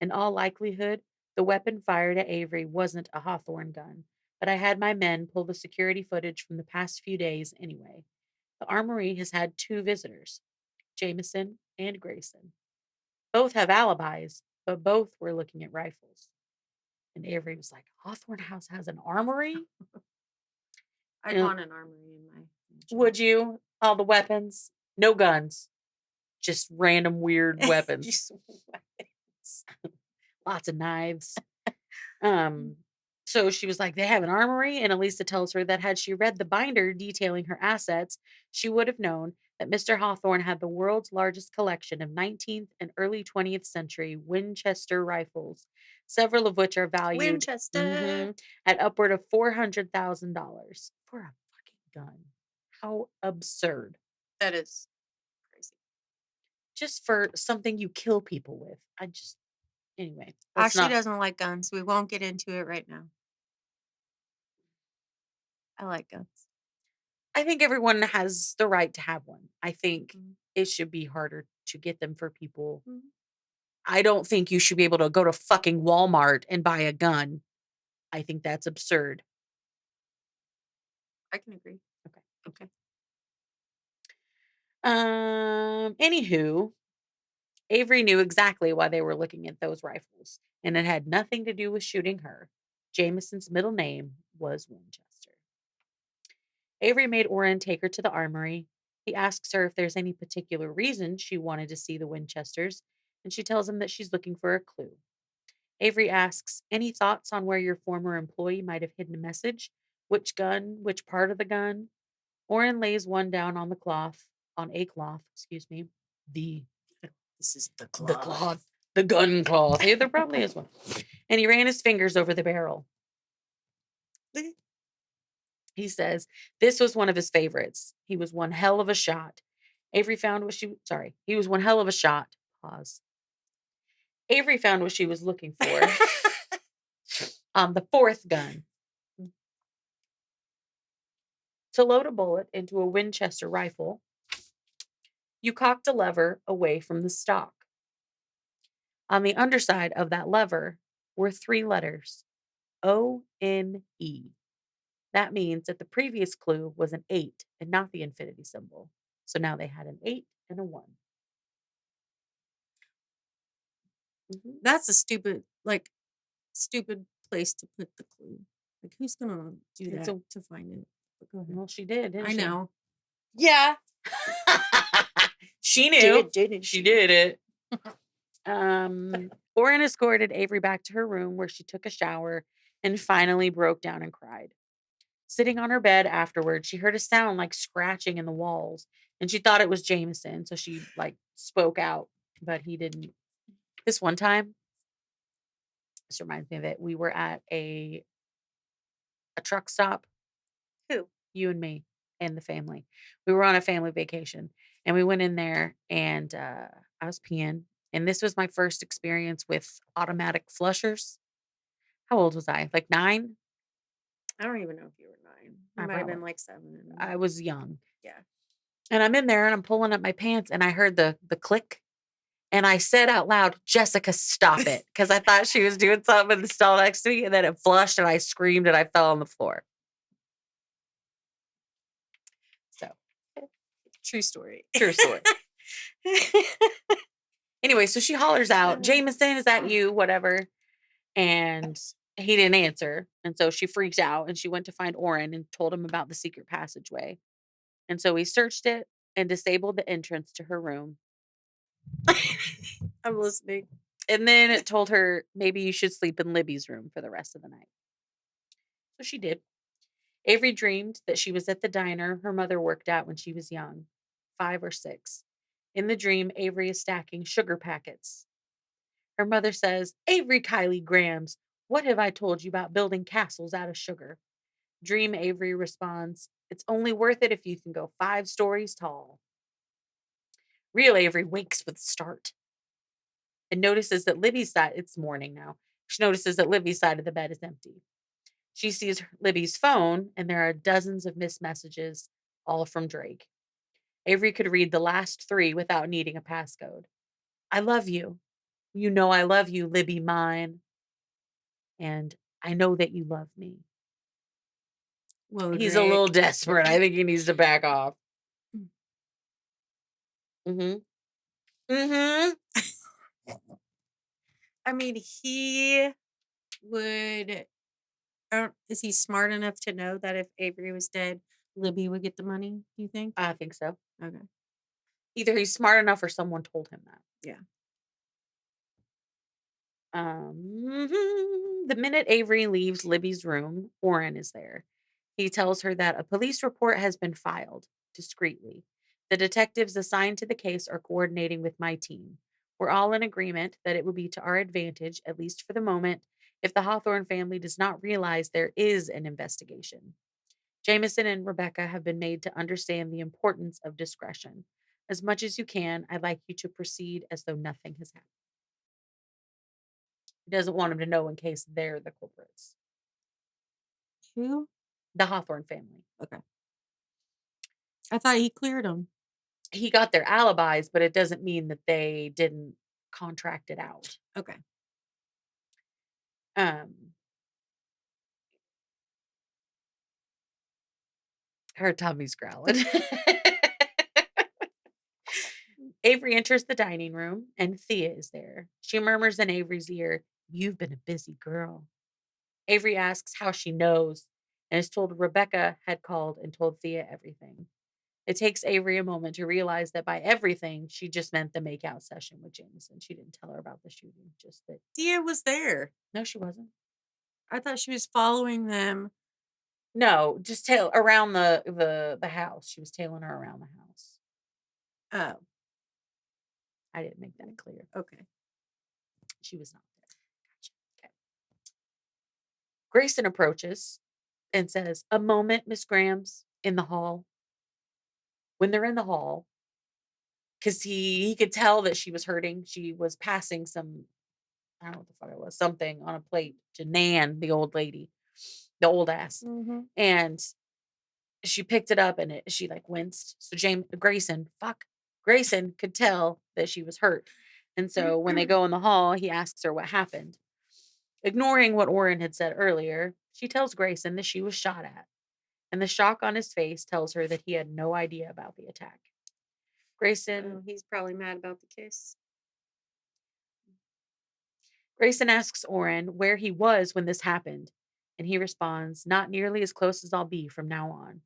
In all likelihood, the weapon fired at Avery wasn't a Hawthorne gun, but I had my men pull the security footage from the past few days anyway. The armory has had 2 visitors, Jameson and Grayson. Both have alibis, but both were looking at rifles. And Avery was like, Hawthorne House has an armory? I'd want an armory in my mansion. Would you? All the weapons? No guns. Just random weird weapons. Just weapons. Lots of knives. So she was like, they have an armory. And Elisa tells her that had she read the binder detailing her assets, she would have known that Mr. Hawthorne had the world's largest collection of 19th and early 20th century Winchester rifles, several of which are valued at upward of $400,000 for a fucking gun. How absurd. That is crazy. Just for something you kill people with. Anyway. Ashley doesn't like guns. We won't get into it right now. I like guns. I think everyone has the right to have one. I think Mm-hmm. it should be harder to get them for people. Mm-hmm. I don't think you should be able to go to fucking Walmart and buy a gun. I think that's absurd. I can agree. Okay. Anywho, Avery knew exactly why they were looking at those rifles, and it had nothing to do with shooting her. Jameson's middle name was Winchester. Avery made Orrin take her to the armory. He asks her if there's any particular reason she wanted to see the Winchesters, and she tells him that she's looking for a clue. Avery asks, any thoughts on where your former employee might have hidden a message? Which gun? Which part of the gun? Orrin lays one down on a cloth, excuse me. This is the The cloth. The gun cloth. Yeah, there probably is one. And he ran his fingers over the barrel. He says this was one of his favorites. He was one hell of a shot. Avery found what she, sorry, he was one hell of a shot. Pause. Avery found what she was looking for. The fourth gun. To load a bullet into a Winchester rifle, you cocked a lever away from the stock. On the underside of that lever were 3 letters, O-N-E. That means that the previous clue was an 8 and not the infinity symbol. So now they had an 8 and a 1. Mm-hmm. That's a stupid place to put the clue. Like, who's gonna do that to find it? But go ahead. Well, she did, didn't she? I know. Yeah. She knew. Didn't she did it. Orrin escorted Avery back to her room where she took a shower and finally broke down and cried. Sitting on her bed afterwards, she heard a sound like scratching in the walls, and she thought it was Jameson, so she spoke out, but he didn't. This one time, this reminds me of it. We were at a truck stop. Who? You and me and the family. We were on a family vacation, and we went in there, and I was peeing, and this was my first experience with automatic flushers. How old was I? Like 9? I don't even know if you were 9. You might have been like 7. I was young. Yeah. And I'm in there and I'm pulling up my pants and I heard the click. And I said out loud, Jessica, stop it. Because I thought she was doing something in the stall next to me. And then it flushed and I screamed and I fell on the floor. So, true story. True story. Anyway, so she hollers out, Jameson, is that you? Whatever. And he didn't answer. And so she freaked out and she went to find Orrin and told him about the secret passageway. And so he searched it and disabled the entrance to her room. I'm listening. And then it told her, maybe you should sleep in Libby's room for the rest of the night. So she did. Avery dreamed that she was at the diner her mother worked at when she was young, 5 or 6. In the dream, Avery is stacking sugar packets. Her mother says, Avery Kylie Grams, what have I told you about building castles out of sugar? Dream Avery responds, it's only worth it if you can go 5 stories tall. Real Avery wakes with a start and notices that Libby's side, it's morning now. She notices that Libby's side of the bed is empty. She sees Libby's phone and there are dozens of missed messages, all from Drake. Avery could read the last 3 without needing a passcode. I love you. You know I love you, Libby mine. And I know that you love me. Well, he's a little desperate. I think he needs to back off. Mm-hmm. Mm-hmm. I mean, he would. Is he smart enough to know that if Avery was dead, Libby would get the money? Do you think? I think so. Okay. Either he's smart enough or someone told him that. Yeah. The minute Avery leaves Libby's room, Orrin is there. He tells her that a police report has been filed discreetly. The detectives assigned to the case are coordinating with my team. We're all in agreement that it would be to our advantage, at least for the moment, if the Hawthorne family does not realize there is an investigation. Jameson and Rebecca have been made to understand the importance of discretion. As much as you can, I'd like you to proceed as though nothing has happened. He doesn't want him to know in case they're the culprits. Who? The Hawthorne family. Okay. I thought he cleared them. He got their alibis, but it doesn't mean that they didn't contract it out. Okay. Her tummy's growling. Avery enters the dining room and Thea is there. She murmurs in Avery's ear, "You've been a busy girl." Avery asks how she knows and is told Rebecca had called and told Thea everything. It takes Avery a moment to realize that by everything, she just meant the makeout session with Jameson. She didn't tell her about the shooting, just that. Thea was there. No, she wasn't. I thought she was following them. No, just around the house. She was tailing her around the house. Oh. I didn't make that clear. Okay. She was not there. Gotcha. Okay. Grayson approaches and says, "A moment, Miss Grams," in the hall. When they're in the hall, because he could tell that she was hurting. She was passing some, I don't know what the fuck it was, something on a plate to Nan, the old lady, the old ass. Mm-hmm. And she picked it up and she like winced. So Grayson could tell that she was hurt. And so when they go in the hall, he asks her what happened. Ignoring what Orrin had said earlier, she tells Grayson that she was shot at. And the shock on his face tells her that he had no idea about the attack. Grayson, he's probably mad about the kiss. Grayson asks Orrin where he was when this happened, and he responds, "Not nearly as close as I'll be from now on."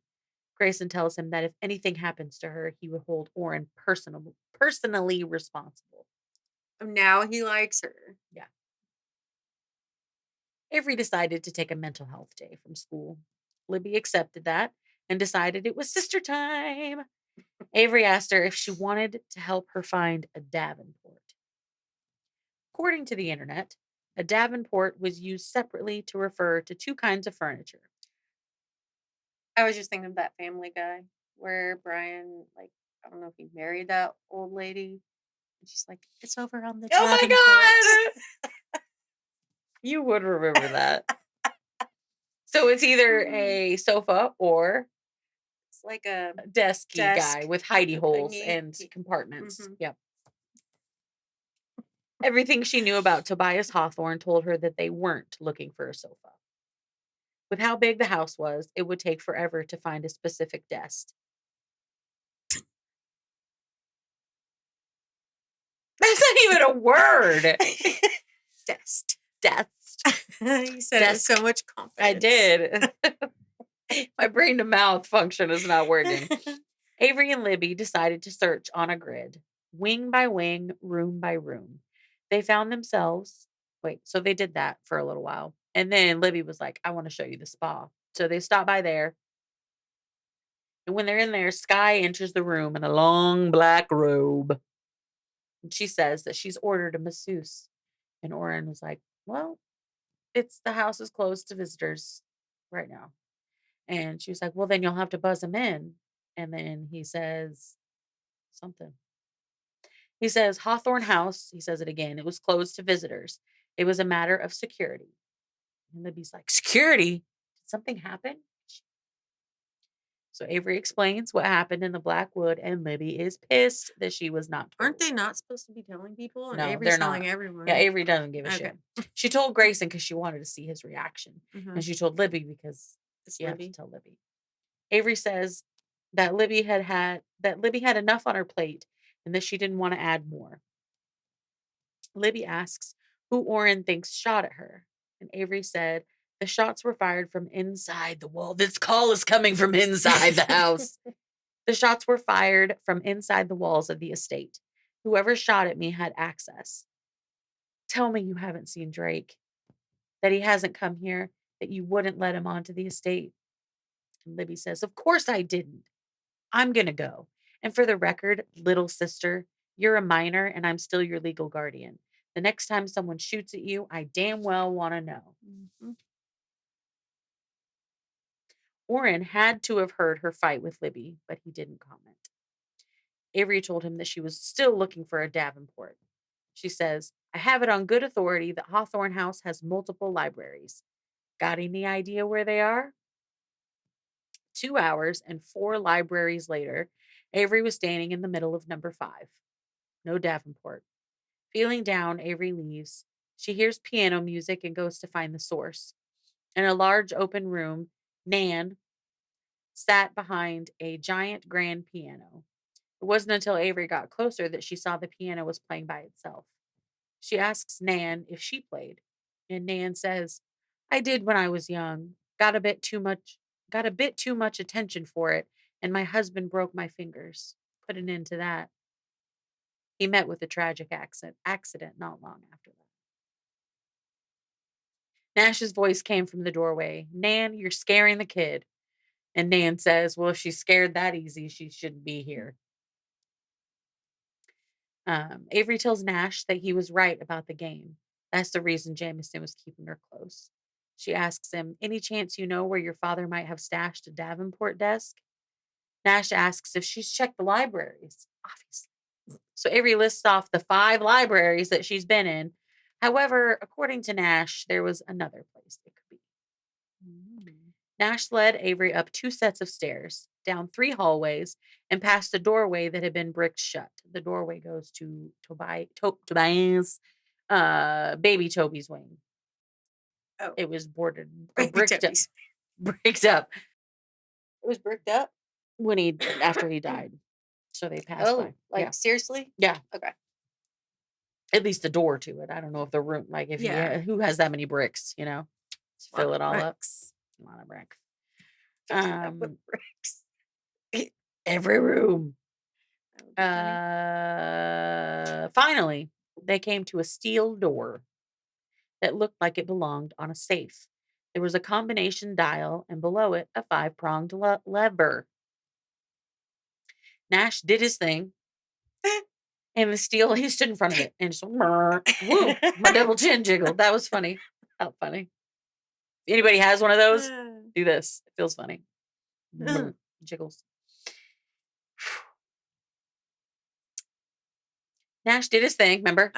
Grayson tells him that if anything happens to her, he would hold Orrin personally responsible. Now he likes her. Yeah. Avery decided to take a mental health day from school. Libby accepted that and decided it was sister time. Avery asked her if she wanted to help her find a Davenport. According to the internet, a Davenport was used separately to refer to two kinds of furniture. I was just thinking of that Family Guy where Brian, like, I don't know if he married that old lady. And she's like, "It's over on the Oh Davenport." my God! You would remember that. So it's either a sofa or it's like a desk guy with hidey holes and compartments. Mm-hmm. Yep. Everything she knew about Tobias Hawthorne told her that they weren't looking for a sofa. With how big the house was, it would take forever to find a specific desk. That's not even a word. Desk. You said it with so much confidence. I did. My brain to mouth function is not working. Avery and Libby decided to search on a grid, wing by wing, room by room. They found themselves. So they did that for a little while. And then Libby was like, "I want to show you the spa." So they stopped by there. And when they're in there, Skye enters the room in a long black robe. And she says that she's ordered a masseuse. And Orrin was like, "Well, the house is closed to visitors right now." And she was like, "Well, then you'll have to buzz him in." And then he says something. He says, "Hawthorne House," he says it again, "it was closed to visitors. It was a matter of security." And Libby's like, "Security? Did something happen?" So Avery explains what happened in the Blackwood, and Libby is pissed that she was not told. Aren't they not supposed to be telling people? And No, Avery's they're telling not. everyone. Yeah, Avery doesn't give a shit. She told Grayson because she wanted to see his reaction. Mm-hmm. And she told Libby because it's you Libby. have to tell Libby. Avery says that Libby had enough on her plate and that she didn't want to add more. Libby asks who Orrin thinks shot at her. And Avery said the shots were fired from inside the wall. This call is coming from inside the house. The shots were fired from inside the walls of the estate. Whoever shot at me had access. Tell me you haven't seen Drake, that he hasn't come here, that you wouldn't let him onto the estate. And Libby says, "Of course I didn't. I'm going to go. And for the record, little sister, you're a minor and I'm still your legal guardian. The next time someone shoots at you, I damn well want to know." Mm-hmm. Orrin had to have heard her fight with Libby, but he didn't comment. Avery told him that she was still looking for a Davenport. She says, "I have it on good authority that Hawthorne House has multiple libraries. Got any idea where they are?" 2 hours and 4 libraries later, Avery was standing in the middle of number 5. No Davenport. Feeling down, Avery leaves. She hears piano music and goes to find the source. In a large open room, Nan sat behind a giant grand piano. It wasn't until Avery got closer that she saw the piano was playing by itself. She asks Nan if she played, and Nan says, "I did when I was young. Got a bit too much attention for it, and my husband broke my fingers. Put an end to that. He met with a tragic accident not long after that." Nash's voice came from the doorway. "Nan, you're scaring the kid." And Nan says, "Well, if she's scared that easy, she shouldn't be here." Avery tells Nash that he was right about the game. That's the reason Jameson was keeping her close. She asks him, "Any chance you know where your father might have stashed a Davenport desk?" Nash asks if she's checked the libraries, obviously. So Avery lists off the 5 libraries that she's been in. However, according to Nash, there was another place it could be. Nash led Avery up 2 sets of stairs, down 3 hallways, and past the doorway that had been bricked shut. The doorway goes to Tobias, baby Toby's wing. Oh. It was boarded or bricked up. Bricked up. It was bricked up when after he died. So they passed by. Like seriously? Yeah. Okay. At least the door to it. I don't know if the room, like if who has that many bricks, to fill it all bricks. up. A lot of bricks. Bricks. Every room. Funny. Finally, they came to a steel door that looked like it belonged on a safe. There was a combination dial, and below it, a 5-pronged lever. Nash did his thing, and the steel, he stood in front of it, and just, woo, my double chin jiggled. That was funny. How funny. If anybody has one of those, do this. It feels funny. Jiggles. Nash did his thing, remember?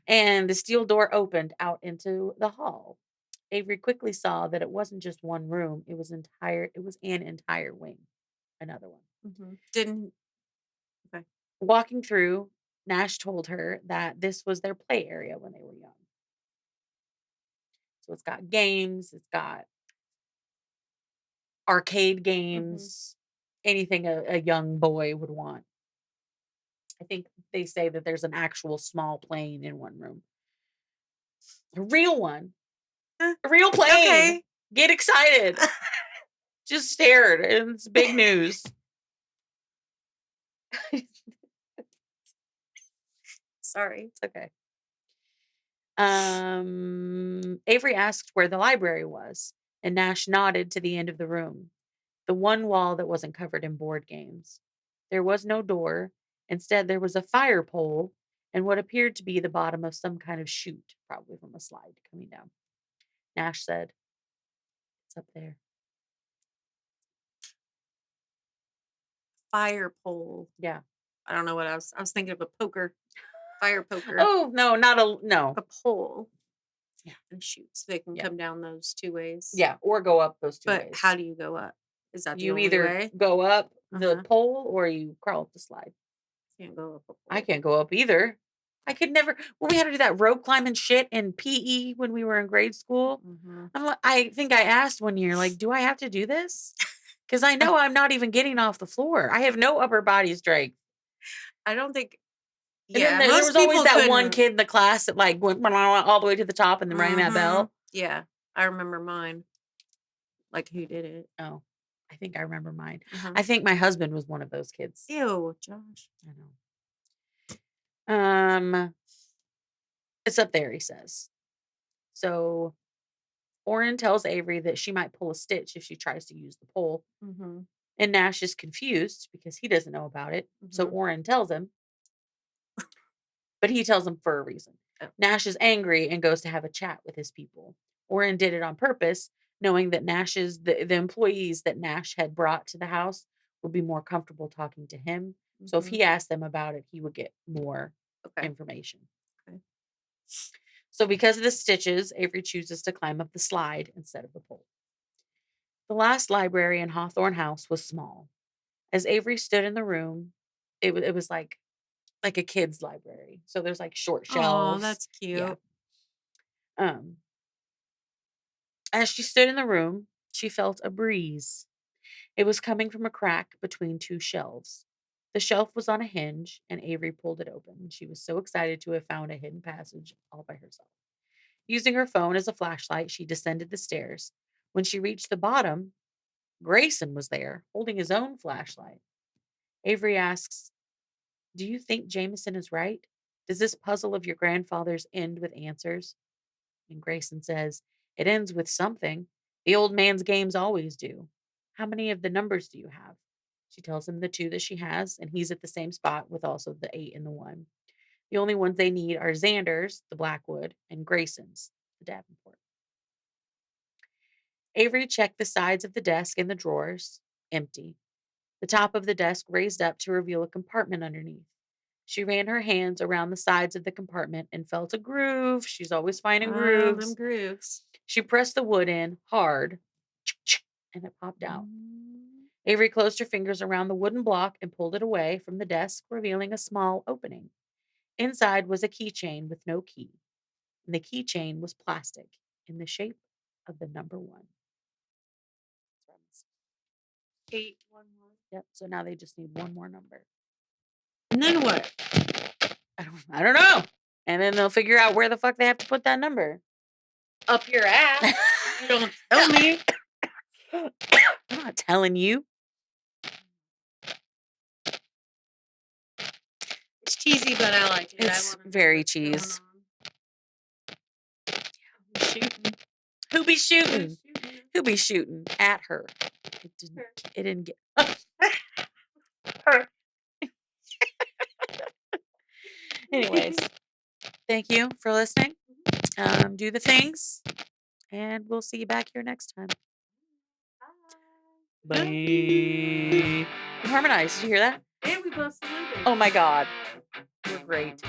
And the steel door opened out into the hall. Avery quickly saw that it wasn't just one room, it was an entire wing. Another one. Okay. Walking through, Nash told her that this was their play area when they were young. So it's got games, it's got arcade games, anything a young boy would want. I think they say that there's an actual small plane in one room. A real one. A real plane. Okay. Get excited. Just stared. It's big news. Sorry. It's okay. Avery asked where the library was, and Nash nodded to the end of the room, the one wall that wasn't covered in board games. There was no door. Instead, there was a fire pole and what appeared to be the bottom of some kind of chute, probably from a slide coming down. Nash said, "It's up there." Fire pole. Yeah. I don't know what I was thinking of a poker. Fire poker. Oh, no, no. A pole. Yeah. And shoot. So they can come down those 2 ways. Yeah, or go up those 2 ways. But how do you go up? Is that the only either way? Go up the pole or you crawl up the slide. Can't go up a pole. I can't go up either. I could never. Well, we had to do that rope climbing shit in PE when we were in grade school. I think I asked one year, like, do I have to do this? Because I know I'm not even getting off the floor. I have no upper body strength. I don't think. And then there was always that one kid in the class that like went all the way to the top and then rang that bell. Yeah, I remember mine. Like who did it? Oh, I think I remember mine. I think my husband was one of those kids. Ew, Josh. I know. It's up there, he says. So Orrin tells Avery that she might pull a stitch if she tries to use the pole. And Nash is confused because he doesn't know about it. So Orrin tells him. But he tells him for a reason. Oh. Nash is angry and goes to have a chat with his people. Orrin did it on purpose, knowing that the employees that Nash had brought to the house would be more comfortable talking to him. So if he asked them about it, he would get more information. Okay. So because of the stitches, Avery chooses to climb up the slide instead of the pole. The last library in Hawthorne House was small. As Avery stood in the room, it was like a kid's library. So there's like short Oh, shelves. that's cute. Yeah. As she stood in the room, she felt a breeze. It was coming from a crack between two shelves. The shelf was on a hinge, and Avery pulled it open. She was so excited to have found a hidden passage all by herself. Using her phone as a flashlight, she descended the stairs. When she reached the bottom, Grayson was there, holding his own flashlight. Avery asks, "Do you think Jameson is right? Does this puzzle of your grandfather's end with answers?" And Grayson says, "It ends with something. The old man's games always do. How many of the numbers do you have?" She tells him the 2 that she has, and he's at the same spot with also the 8 and the 1. The only ones they need are Xander's, the Blackwood, and Grayson's, the Davenport. Avery checked the sides of the desk and the drawers. Empty. The top of the desk raised up to reveal a compartment underneath. She ran her hands around the sides of the compartment and felt a groove. She's always finding grooves. Them grooves. She pressed the wood in hard, and it popped out. Avery closed her fingers around the wooden block and pulled it away from the desk, revealing a small opening. Inside was a keychain with no key, and the keychain was plastic in the shape of the number 1. 811. Yep. So now they just need one more number. And then what? I don't know. And then they'll figure out where the fuck they have to put that number. Up your ass. You don't tell me. I'm not telling you. It's cheesy, but I like it. It's very cheese. Who be shooting? Who be shooting at her? It didn't get her. Anyways, thank you for listening. Do the things, and we'll see you back here next time. Bye. We harmonized. Did you hear that? And we both saluted. Oh my God. We're great.